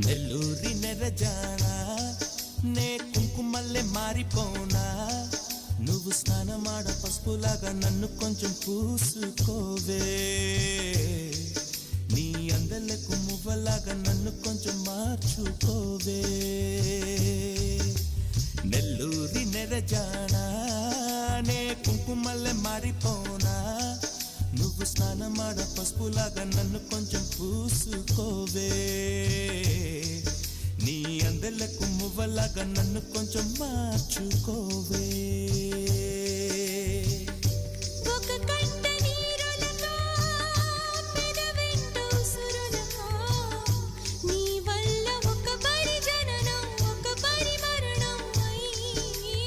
నెల్లూరి నెరజానా నే కుంకుమల్లె మారిపోనా నువ్వు స్నానమాడ పసుపులాగా నన్ను కొంచెం పూసుకోవే నీ అందలకు మువ్వలాగా నన్ను కొంచెం మార్చుకోవే నెల్లూరి నెరజానా నే కుంకుమల్లె మారిపోనా నువ్వు స్నానమాడ పసుపులాగా నన్ను కొంచెం పూసుకోవే నీ అందలకు మువ్వలాగా నన్ను కొంచెం మార్చుకో